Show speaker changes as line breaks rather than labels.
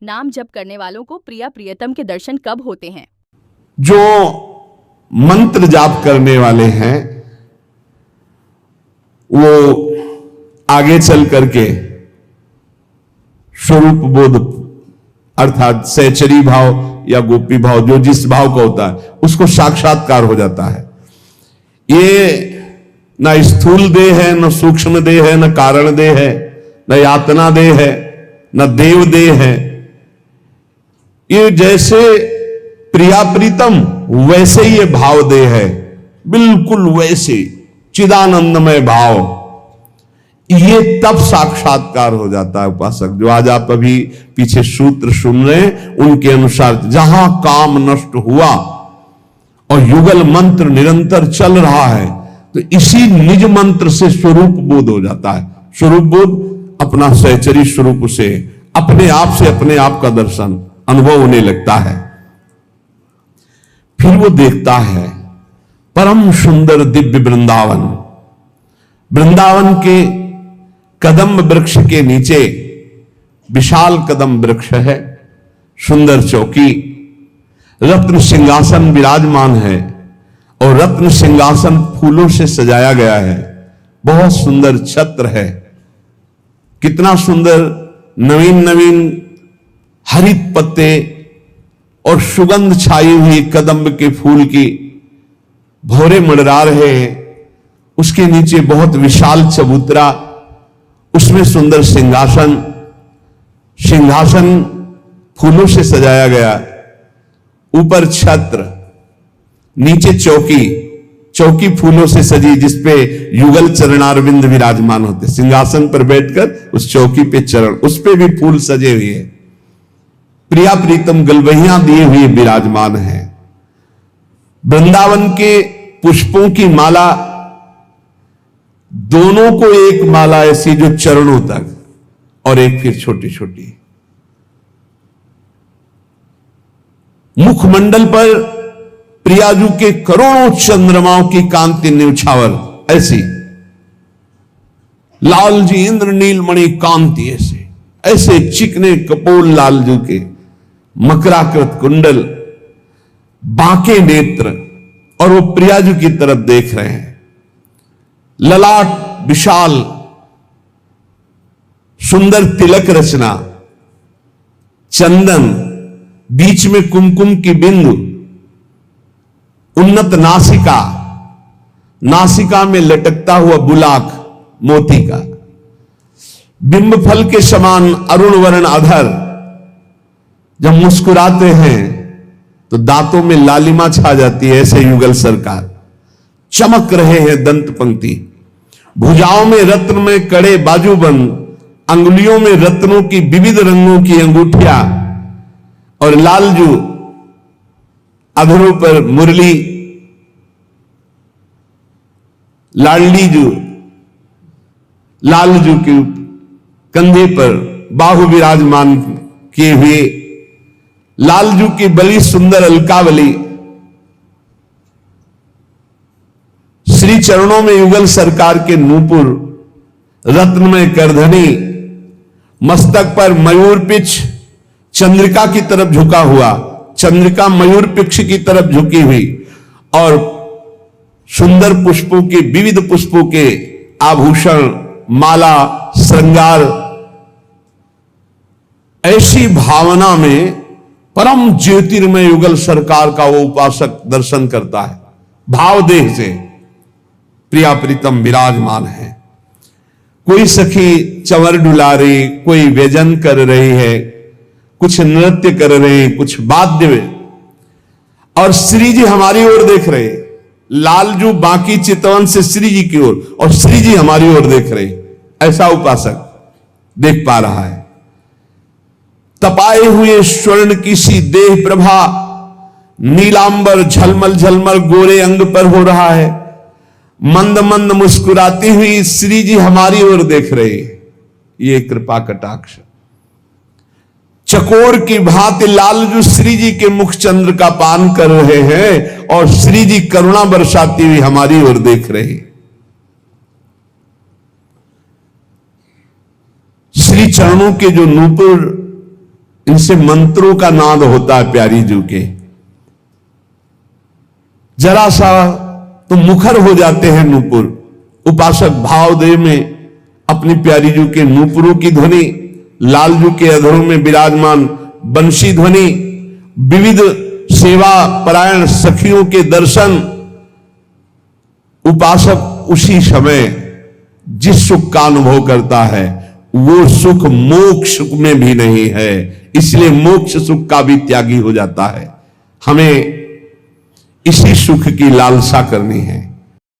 नाम जप करने वालों को प्रिया प्रियतम के दर्शन कब होते हैं?
जो मंत्र जाप करने वाले हैं वो आगे चल करके स्वरूप बोध अर्थात सहचरी भाव या गोपी भाव, जो जिस भाव का होता है उसको साक्षात्कार हो जाता है। ये न स्थूल देह है, न सूक्ष्म देह है, न कारण देह है, न यातना देह है, न देव देह है। ये जैसे प्रिया प्रीतम वैसे ही ये भाव देह है, बिल्कुल वैसे चिदानंदमय भाव। ये तब साक्षात्कार हो जाता है उपासक। जो आज आप अभी पीछे सूत्र सुन रहे हैं उनके अनुसार जहां काम नष्ट हुआ और युगल मंत्र निरंतर चल रहा है तो इसी निज मंत्र से स्वरूप बोध हो जाता है। स्वरूप बोध अपना सहचरी स्वरूप से अपने आप का दर्शन अनुभव होने लगता है। फिर वो देखता है परम सुंदर दिव्य वृंदावन। वृंदावन के कदम वृक्ष के नीचे विशाल कदम वृक्ष है, सुंदर चौकी, रत्न सिंहासन विराजमान है और रत्न सिंहासन फूलों से सजाया गया है। बहुत सुंदर छत्र है, कितना सुंदर नवीन नवीन हरित पत्ते और सुगंध छाई हुई कदम्ब के फूल की भौरे मंडरा रहे हैं। उसके नीचे बहुत विशाल चबूतरा, उसमें सुंदर सिंहासन, सिंहासन फूलों से सजाया गया, ऊपर छत्र, नीचे चौकी, चौकी फूलों से सजी जिसपे युगल चरणारविंद विराजमान होते। सिंहासन पर बैठकर उस चौकी पे चरण, उस पे भी फूल सजे हुए हैं। प्रिया प्रीतम गलवहियां दिए हुए विराजमान है। वृंदावन के पुष्पों की माला, दोनों को एक माला ऐसी जो चरणों तक और एक फिर छोटी छोटी। मुखमंडल पर प्रियाजू के करोड़ों चंद्रमाओं की कांति न्यौछावर ऐसी, लालजी इंद्रनील मणि कांति ऐसे ऐसे चिकने कपोल लालजू के, मकराकृत कुंडल, बांके नेत्र और वो प्रियाजू की तरफ देख रहे हैं। ललाट विशाल सुंदर तिलक रचना, चंदन, बीच में कुमकुम की बिंदु, उन्नत नासिका, नासिका में लटकता हुआ बुलाक मोती का, बिंब फल के समान अरुण वर्ण अधर। जब मुस्कुराते हैं तो दांतों में लालिमा छा जाती है, ऐसे युगल सरकार। चमक रहे हैं दंत पंक्ति, भुजाओं में रत्न में कड़े बाजूबंद, अंगुलियों में रत्नों की विविध रंगों की अंगूठियां और लालजू अधरों पर मुरली, लालजू के कंधे पर बाहु विराजमान किए हुए, लालजू की बड़ी सुंदर अलकावली। श्री चरणों में युगल सरकार के नूपुर, रत्नमय करधनी, मस्तक पर मयूर पिछ चंद्रिका की तरफ झुका हुआ, चंद्रिका मयूर पिक्ष की तरफ झुकी हुई और सुंदर पुष्पों के, विविध पुष्पों के आभूषण, माला, श्रृंगार। ऐसी भावना में परम ज्योतिर्मय युगल सरकार का वो उपासक दर्शन करता है। भाव देह से प्रिया प्रीतम विराजमान है। कोई सखी चंवर डुला रही, कोई व्यजन कर रही है, कुछ नृत्य कर रहे हैं, कुछ वाद्य में, और श्री जी हमारी ओर देख रहे हैं। लालजू बाकी चितवन से श्री जी की ओर और श्री जी हमारी ओर देख रहे हैं। ऐसा उपासक देख पा रहा है। तपाए हुए स्वर्ण की सी देह प्रभा, नीलांबर झलमल झलमल गोरे अंग पर हो रहा है। मंद मंद मुस्कुराती हुई श्री जी हमारी ओर देख रहे हैं। ये कृपा कटाक्ष। चकोर की भांति लालजू श्री जी के मुख चंद्र का पान कर रहे हैं और श्री जी करुणा बरसाती हुई हमारी ओर देख रहे हैं। श्री चरणों के जो नूपुर इनसे मंत्रों का नाद होता है प्यारी जू के। जरा सा तो मुखर हो जाते हैं नूपुर। उपासक भावदेव में अपनी प्यारी जू के नूपुरों की ध्वनि, लालजू के अधरों में विराजमान बंशी ध्वनि, विविध सेवा परायण सखियों के दर्शन, उपासक उसी समय जिस सुख का अनुभव करता है वो सुख मोक्ष सुख में भी नहीं है, इसलिए मोक्ष सुख का भी त्यागी हो जाता है। हमें इसी सुख की लालसा करनी है।